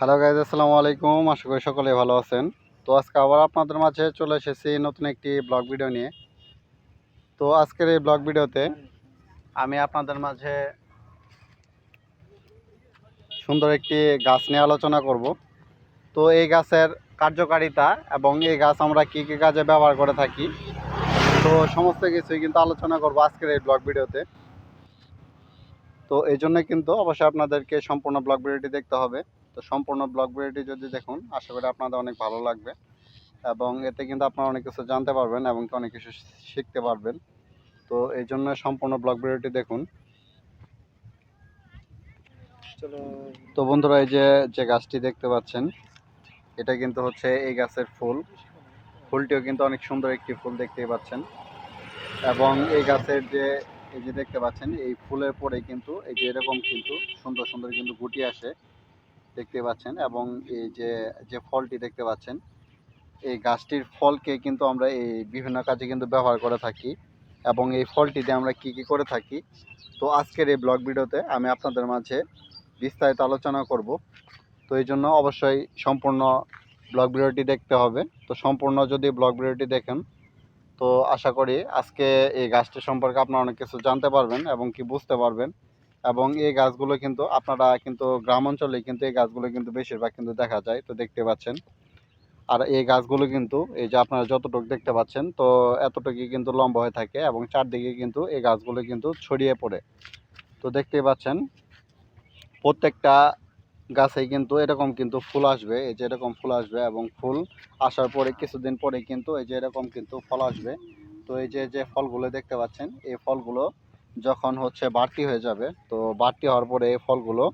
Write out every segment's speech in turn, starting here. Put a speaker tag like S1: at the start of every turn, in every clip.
S1: Hello guys, আসসালামু আলাইকুম। আশা করি সকলে ভালো আছেন। তো আজকে আবার আপনাদের মাঝে চলে এসেছি নতুন একটি ব্লগ ভিডিও নিয়ে। তো আজকের এই ব্লগ ভিডিওতে আমি আপনাদের মাঝে সুন্দর একটি গাছ নিয়ে আলোচনা করব। তো এই গাছের কার্যকারিতা এবং এই গাছ আমরা কী কী কাজে ব্যবহার করে থাকি, তো সমস্ত কিছুই কিন্তু আলোচনা করব আজকের এই ব্লগ ভিডিওতে। তো এই জন্য কিন্তু অবশ্যই আপনাদেরকে সম্পূর্ণ ব্লগ ভিডিওটি দেখতে হবে। তো সম্পূর্ণ ব্লগ ভিডিওটি যদি দেখুন, আশা করি আপনাদের অনেক ভালো লাগবে এবং এতে কিন্তু আপনারা অনেক কিছু জানতে পারবেন এবং অনেক কিছু শিখতে পারবেন। তো এই জন্য সম্পূর্ণ ব্লগ ভিডিওটি দেখুন। তো বন্ধুরা, এই যে গাছটি দেখতে পাচ্ছেন, এটা কিন্তু হচ্ছে এই গাছের ফুলটিও কিন্তু অনেক সুন্দর একটি ফুল দেখতেই পাচ্ছেন। এবং এই গাছের এই যে দেখতে পাচ্ছেন, এই ফুলের পরে কিন্তু এই যে এরকম কিন্তু সুন্দর সুন্দর কিন্তু গুটি আসে, দেখতে পাচ্ছেন। এবং এই যে ফলটি দেখতে পাচ্ছেন, এই গাছটির ফলকে কিন্তু আমরা এই বিভিন্ন কাজে কিন্তু ব্যবহার করে থাকি এবং এই ফলটিতে আমরা কি কি করে থাকি, তো আজকের এই ব্লগ ভিডিওতে আমি আপনাদের মাঝে বিস্তারিত আলোচনা করব। তো এই জন্য অবশ্যই সম্পূর্ণ ব্লগ ভিডিওটি দেখতে হবে। তো সম্পূর্ণ যদি ব্লগ ভিডিওটি দেখেন, তো আশা করি আজকে এই গাছটি সম্পর্কে আপনারা অনেক কিছু জানতে পারবেন এবং কি বুঝতে পারবেন। এবং এই গাছগুলো কিন্তু আপনারা কিন্তু গ্রাম অঞ্চলে কিন্তু এই গাছগুলো কিন্তু বেশিরভাগ কিন্তু দেখা যায়, তো দেখতে পাচ্ছেন। আর এই গাছগুলো কিন্তু এই যে আপনারা যতটুকু দেখতে পাচ্ছেন, তো এতটুকুই কিন্তু লম্বা হয়ে থাকে এবং চারদিকে কিন্তু এই গাছগুলো কিন্তু ছড়িয়ে পড়ে। তো দেখতেই পাচ্ছেন, প্রত্যেকটা গাছেই কিন্তু এরকম কিন্তু ফুল আসবে, এই যে এরকম ফুল আসবে এবং ফুল আসার পরে কিছুদিন পরে কিন্তু এই যে এরকম কিন্তু ফল আসবে। তো এই যে ফলগুলো দেখতে পাচ্ছেন, এই ফলগুলো যখন হচ্ছে বাড়তি হয়ে যাবে, তো বাড়তি হওয়ার পরে এই ফলগুলো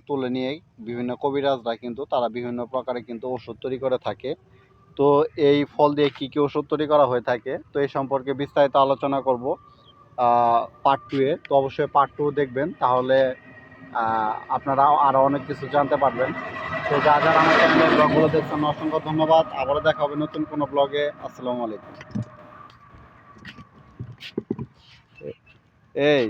S1: তুলে নিয়ে বিভিন্ন কবিরাজরা কিন্তু তারা বিভিন্ন প্রকারে কিন্তু ওষুধ তৈরি করে থাকে। তো এই ফল দিয়ে কী কী ওষুধ তৈরি করা হয়ে থাকে, তো এই সম্পর্কে বিস্তারিত আলোচনা করব পার্ট 2-এ। তো অবশ্যই পার্ট 2 দেখবেন, তাহলে আপনারা আরও অনেক কিছু জানতে পারবেন। তো যারা আমার চ্যানেলের ব্লগগুলো দেখছেন, অসংখ্য ধন্যবাদ। আবারও দেখা হবে নতুন কোনো ব্লগে। আসসালামু আলাইকুম। এই